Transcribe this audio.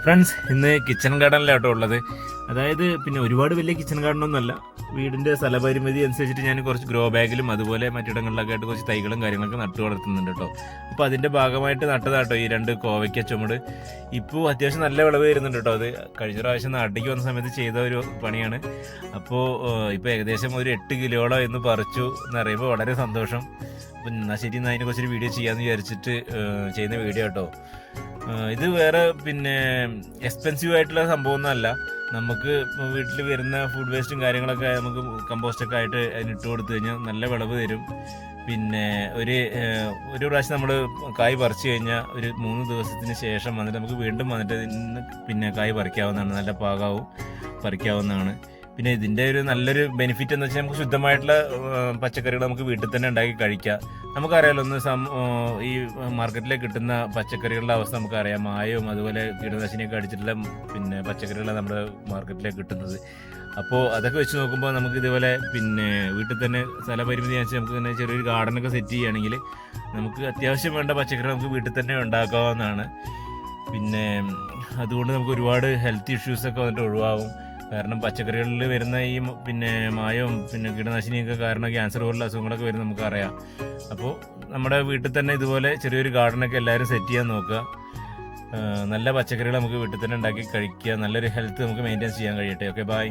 Friends, ഇന്ന് kitchen ഗാർഡനിലാട്ടോ ഉള്ളത്. അതായത് പിന്നെ ഒരുപാട് വലിയ കിച്ചൺ ഗാർഡനൊന്നുമല്ല, വീടിൻ്റെ സ്ഥലപരിമിതി അനുസരിച്ചിട്ട് ഞാൻ കുറച്ച് ഗ്രോ ബാഗിലും അതുപോലെ മറ്റിടങ്ങളിലൊക്കെ ആയിട്ട് കുറച്ച് തൈകളും കാര്യങ്ങളൊക്കെ നട്ടു വളർത്തുന്നുണ്ട് കേട്ടോ. അപ്പോൾ അതിൻ്റെ ഭാഗമായിട്ട് നട്ടതാട്ടോ ഈ 2 കോവയ്ക്ക ചുമട്. ഇപ്പോൾ അത്യാവശ്യം നല്ല വിളവ് വരുന്നുണ്ട് കേട്ടോ. അത് കഴിഞ്ഞ പ്രാവശ്യം നാട്ടിലേക്ക് വന്ന സമയത്ത് ചെയ്ത ഒരു പണിയാണ്. അപ്പോൾ ഇപ്പോൾ ഏകദേശം ഒരു 8 കിലോളം എന്ന് പറിച്ചു എന്നറിയുമ്പോൾ വളരെ സന്തോഷം. അപ്പം എന്നാൽ ശരി, എന്നാൽ അതിനെക്കുറിച്ചൊരു വീഡിയോ ചെയ്യാമെന്ന് വിചാരിച്ചിട്ട് ചെയ്യുന്ന വീഡിയോ കേട്ടോ. ഇത് വേറെ പിന്നെ എക്സ്പെൻസീവ് ആയിട്ടുള്ള സംഭവമൊന്നുമല്ല. നമുക്ക് വീട്ടിൽ വരുന്ന ഫുഡ് വേസ്റ്റും കാര്യങ്ങളൊക്കെ നമുക്ക് കമ്പോസ്റ്റൊക്കെ ആയിട്ട് അതിനിട്ട് കൊടുത്തു കഴിഞ്ഞാൽ നല്ല വിളവ് തരും. പിന്നെ ഒരു പ്രാവശ്യം നമ്മൾ കായ് പറിച്ചു കഴിഞ്ഞാൽ ഒരു 3 ദിവസത്തിന് ശേഷം വന്നിട്ട് നമുക്ക് വീണ്ടും വന്നിട്ട് പിന്നെ കായ് പറിക്കാവുന്നതാണ്, നല്ല പാകാവും പറിക്കാവുന്നതാണ്. പിന്നെ ഇതിൻ്റെ ഒരു നല്ലൊരു ബെനിഫിറ്റ് എന്ന് വെച്ചാൽ നമുക്ക് ശുദ്ധമായിട്ടുള്ള പച്ചക്കറികൾ നമുക്ക് വീട്ടിൽ തന്നെ ഉണ്ടാക്കി കഴിക്കാം. നമുക്കറിയാമല്ലോ, ഈ മാർക്കറ്റിലേക്ക് കിട്ടുന്ന പച്ചക്കറികളുടെ അവസ്ഥ നമുക്കറിയാം. മായവും അതുപോലെ കീടനാശിനിയൊക്കെ അടിച്ചിട്ടുള്ള പിന്നെ പച്ചക്കറികളാണ് നമ്മുടെ മാർക്കറ്റിലേക്ക് കിട്ടുന്നത്. അപ്പോൾ അതൊക്കെ വെച്ച് നോക്കുമ്പോൾ നമുക്ക് ഇതുപോലെ പിന്നെ വീട്ടിൽ തന്നെ സ്ഥലപരിമിതി അനുസരിച്ച് നമുക്ക് തന്നെ ചെറിയൊരു ഗാർഡനൊക്കെ സെറ്റ് ചെയ്യുകയാണെങ്കിൽ നമുക്ക് അത്യാവശ്യം വേണ്ട പച്ചക്കറി നമുക്ക് വീട്ടിൽ തന്നെ ഉണ്ടാക്കാവുന്നതാണ്. പിന്നെ അതുകൊണ്ട് നമുക്ക് ഒരുപാട് ഹെൽത്ത് ഇഷ്യൂസൊക്കെ വന്നിട്ട് ഒഴിവാകും. കാരണം പച്ചക്കറികളിൽ വരുന്ന ഈ പിന്നെ മായവും പിന്നെ കീടനാശിനിയൊക്കെ കാരണം ക്യാൻസർ പോലുള്ള അസുഖങ്ങളൊക്കെ വരുന്നത് നമുക്കറിയാം. അപ്പോൾ നമ്മുടെ വീട്ടിൽ തന്നെ ഇതുപോലെ ചെറിയൊരു ഗാർഡനൊക്കെ എല്ലാവരും സെറ്റ് ചെയ്യാൻ നോക്കുക. നല്ല പച്ചക്കറികൾ നമുക്ക് വീട്ടിൽ തന്നെ ഉണ്ടാക്കി കഴിക്കുക. നല്ലൊരു ഹെൽത്ത് നമുക്ക് മെയിൻറ്റെയിൻ ചെയ്യാൻ കഴിയട്ടെ. Okay, by.